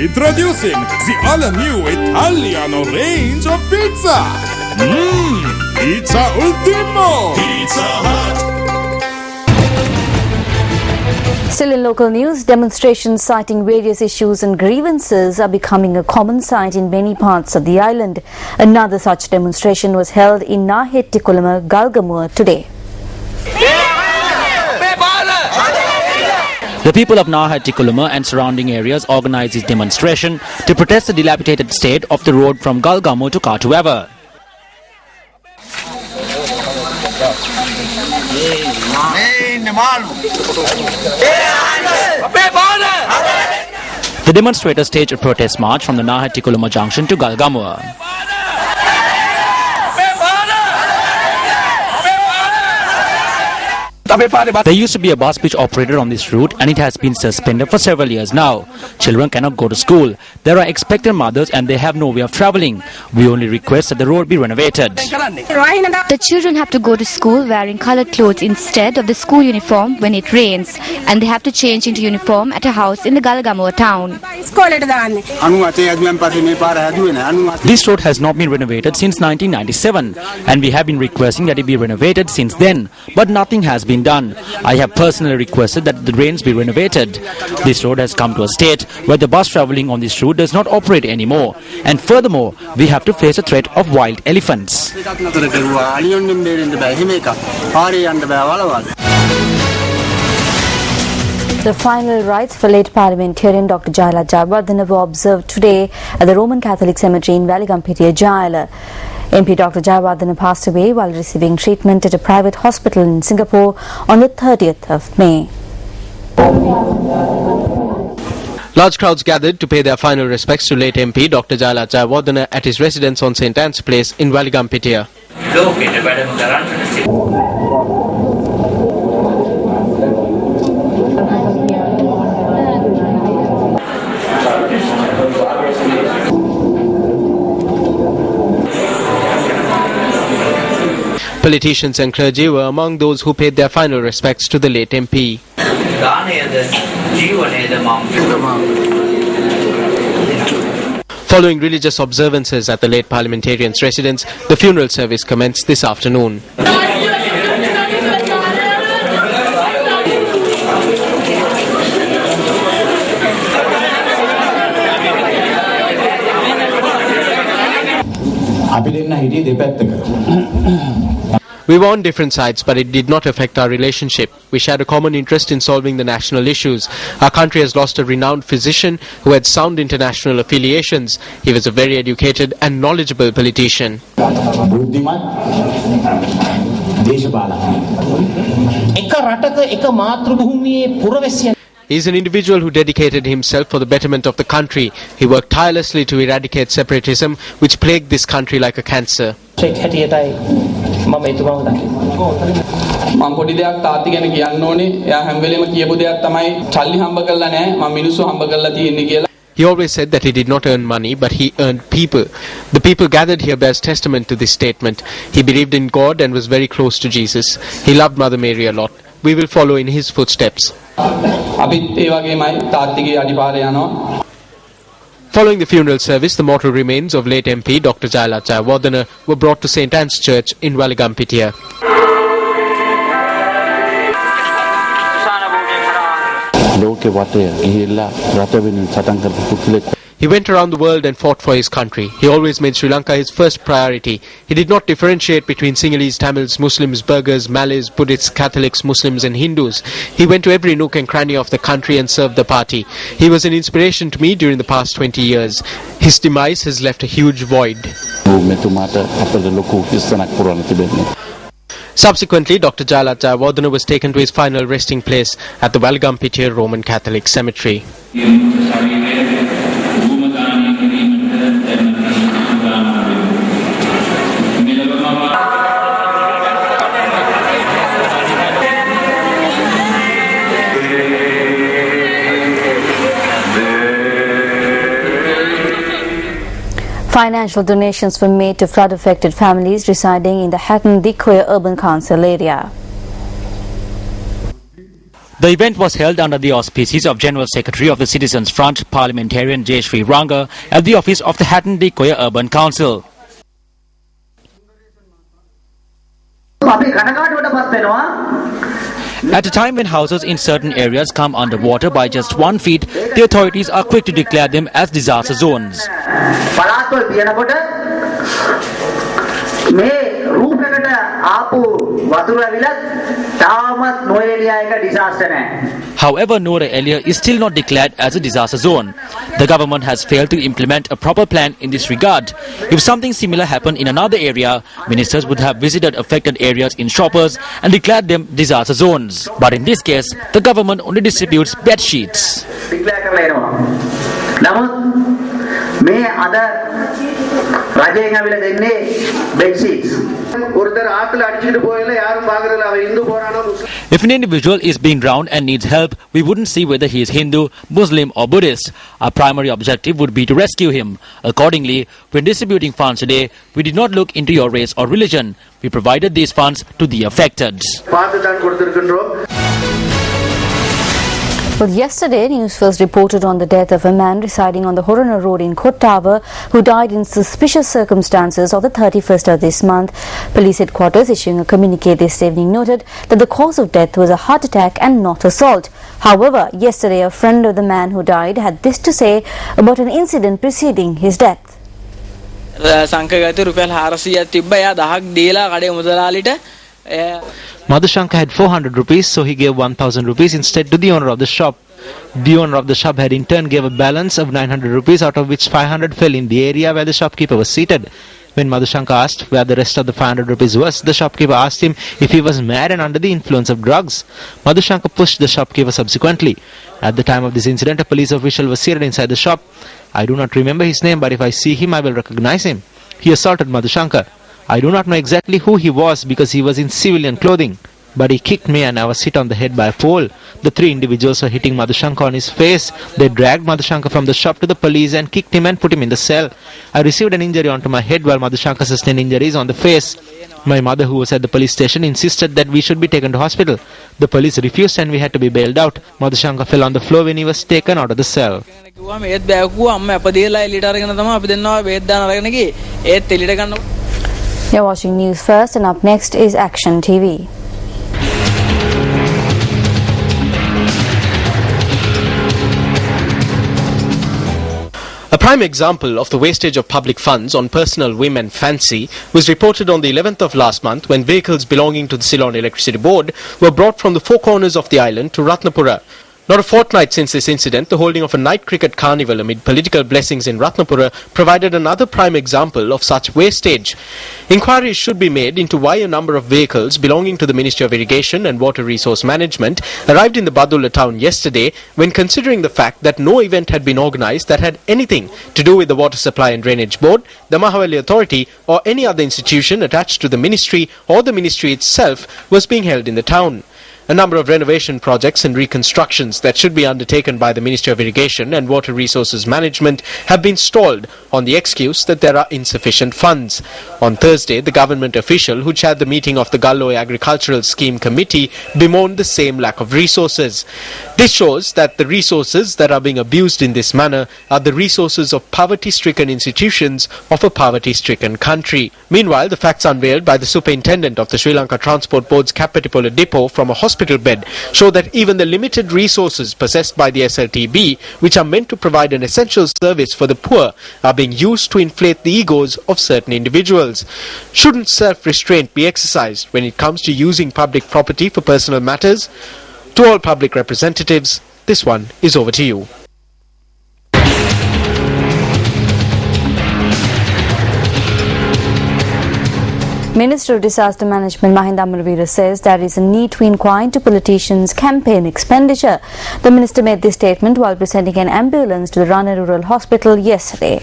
Introducing the all-new Italiano range of pizza. Pizza Ultimo. Pizza Hut. Still in local news, demonstrations citing various issues and grievances are becoming a common sight in many parts of the island. Another such demonstration was held in Nahettikulama, Galgamua today. The people of Nahettikulama and surrounding areas organized this demonstration to protest the dilapidated state of the road from Galgamua to Katuava. The demonstrators staged a protest march from the Nahettikulama junction to Galgamua. There used to be a bus which operated on this route and it has been suspended for several years now. Children cannot go to school. There are expectant mothers and they have no way of travelling. We only request that the road be renovated. The children have to go to school wearing coloured clothes instead of the school uniform when it rains, and they have to change into uniform at a house in the Galgamua town. This road has not been renovated since 1997 and we have been requesting that it be renovated since then, but nothing has been done. I have personally requested that the drains be renovated. This road has come to a state where the bus travelling on this route does not operate anymore, and furthermore we have to face a threat of wild elephants. The final rites for late parliamentarian Dr. Jayala Jayawardena were observed today at the Roman Catholic Cemetery in Valigampitiya, Jayala. MP Dr. Jayawardena passed away while receiving treatment at a private hospital in Singapore on the 30th of May. Large crowds gathered to pay their final respects to late MP Dr. Jayala Jayawardena at his residence on St. Anne's Place in Valigampitiya. Politicians and clergy were among those who paid their final respects to the late MP. Following religious observances at the late parliamentarian's residence, the funeral service commenced this afternoon. We were on different sides, but it did not affect our relationship. We shared a common interest in solving the national issues. Our country has lost a renowned physician who had sound international affiliations. He was a very educated and knowledgeable politician. He is an individual who dedicated himself for the betterment of the country. He worked tirelessly to eradicate separatism, which plagued this country like a cancer. He always said that he did not earn money, but he earned people. The people gathered here bears testament to this statement. He believed in God and was very close to Jesus. He loved Mother Mary a lot. We will follow in his footsteps. Following the funeral service, the mortal remains of late MP Dr. Jayala Jayawardena were brought to St. Anne's Church in Valigampitiya. He went around the world and fought for his country. He always made Sri Lanka his first priority. He did not differentiate between Sinhalese, Tamils, Muslims, Burghers, Malays, Buddhists, Catholics, Muslims and Hindus. He went to every nook and cranny of the country and served the party. He was an inspiration to me during the past 20 years. His demise has left a huge void. Subsequently, Dr. Jayala Jayawardena was taken to his final resting place at the Valigampitiya Roman Catholic Cemetery. Financial donations were made to flood-affected families residing in the Hatton Dikkoya Urban Council area. The event was held under the auspices of General Secretary of the Citizens Front, Parliamentarian Jayashree Ranga, at the office of the Hatton-de Koya Urban Council. At a time when houses in certain areas come underwater by just 1 feet, the authorities are quick to declare them as disaster zones. However, Noor Elia is still not declared as a disaster zone. The government has failed to implement a proper plan in this regard. If something similar happened in another area, ministers would have visited affected areas in shoppers and declared them disaster zones. But in this case, the government only distributes bed sheets. If an individual is being drowned and needs help, we wouldn't see whether he is Hindu, Muslim or Buddhist. Our primary objective would be to rescue him. Accordingly, when distributing funds today, we did not look into your race or religion. We provided these funds to the affected. Well, yesterday, News First reported on the death of a man residing on the Horana Road in Kottava who died in suspicious circumstances on the 31st of this month. Police headquarters issuing a communique this evening noted that the cause of death was a heart attack and not assault. However, yesterday a friend of the man who died had this to say about an incident preceding his death. Madhushanka had 400 rupees, so he gave 1000 rupees instead to the owner of the shop. The owner of the shop had in turn gave a balance of 900 rupees, out of which 500 fell in the area where the shopkeeper was seated. When Madhushanka asked where the rest of the 500 rupees was, the shopkeeper asked him if he was mad and under the influence of drugs. Madhushanka pushed the shopkeeper subsequently. At the time of this incident, a police official was seated inside the shop. I do not remember his name, but if I see him, I will recognize him. He assaulted Madhushanka. I do not know exactly who he was because he was in civilian clothing, but he kicked me and I was hit on the head by a pole. The three individuals were hitting Madhushanka on his face. They dragged Madhushanka from the shop to the police and kicked him and put him in the cell. I received an injury onto my head while Madhushanka sustained injuries on the face. My mother, who was at the police station, insisted that we should be taken to hospital. The police refused and we had to be bailed out. Madhushanka fell on the floor when he was taken out of the cell. You're watching News First, and up next is Action TV. A prime example of the wastage of public funds on personal whim and fancy was reported on the 11th of last month when vehicles belonging to the Ceylon Electricity Board were brought from the four corners of the island to Ratnapura. Not a fortnight since this incident, the holding of a night cricket carnival amid political blessings in Ratnapura provided another prime example of such wastage. Inquiries should be made into why a number of vehicles belonging to the Ministry of Irrigation and Water Resource Management arrived in the Badulla town yesterday, when considering the fact that no event had been organised that had anything to do with the Water Supply and Drainage Board, the Mahawali Authority or any other institution attached to the ministry or the ministry itself was being held in the town. A number of renovation projects and reconstructions that should be undertaken by the Ministry of Irrigation and Water Resources Management have been stalled on the excuse that there are insufficient funds. On Thursday, the government official who chaired the meeting of the Galloi Agricultural Scheme Committee bemoaned the same lack of resources. This shows that the resources that are being abused in this manner are the resources of poverty-stricken institutions of a poverty-stricken country. Meanwhile, the facts unveiled by the superintendent of the Sri Lanka Transport Board's Kapatipola depot from a hospital bed show that even the limited resources possessed by the SLTB, which are meant to provide an essential service for the poor, are being used to inflate the egos of certain individuals. Shouldn't self-restraint be exercised when it comes to using public property for personal matters? To all public representatives, this one is over to you. Minister of Disaster Management Mahinda Amaraveera says there is a need to inquire into politicians' campaign expenditure. The minister made this statement while presenting an ambulance to the Rana Rural Hospital yesterday.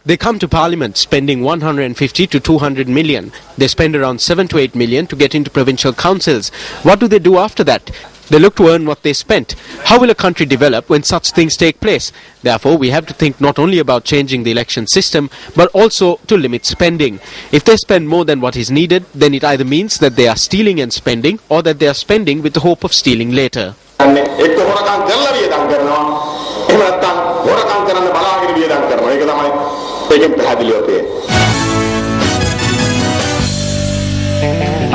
They come to Parliament spending 150 to 200 million. They spend around 7 to 8 million to get into provincial councils. What do they do after that? They look to earn what they spent. How will a country develop when such things take place? Therefore, we have to think not only about changing the election system, but also to limit spending. If they spend more than what is needed, then it either means that they are stealing and spending, or that they are spending with the hope of stealing later.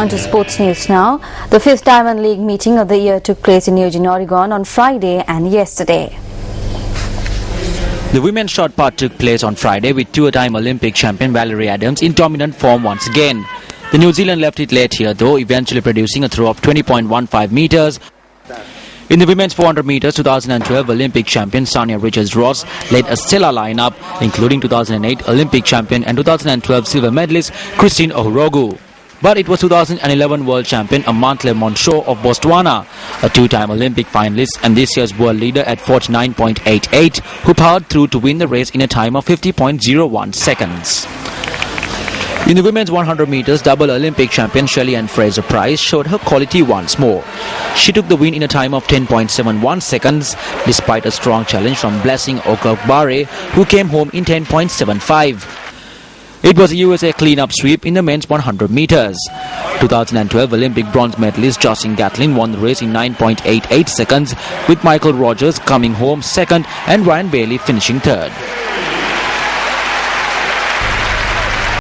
On to sports news now. The 5th Diamond League meeting of the year took place in Eugene, Oregon on Friday and yesterday. The women's shot put took place on Friday with two-time Olympic champion Valerie Adams in dominant form once again. The New Zealand left it late here though, eventually producing a throw of 20.15 meters. In the women's 400 meters 2012 Olympic champion Sania Richards-Ross led a stellar lineup, including 2008 Olympic champion and 2012 silver medalist Christine Ohuruogu. But it was 2011 world champion Amantle Monshaw of Botswana, a two-time Olympic finalist and this year's world leader at 49.88, who powered through to win the race in a time of 50.01 seconds. In the women's 100 meters, double Olympic champion Shelly-Ann Fraser-Pryce showed her quality once more. She took the win in a time of 10.71 seconds, despite a strong challenge from Blessing Okokbare, who came home in 10.75. It was a USA clean-up sweep in the men's 100 meters. 2012 Olympic bronze medalist Justin Gatlin won the race in 9.88 seconds, with Michael Rogers coming home second and Ryan Bailey finishing third.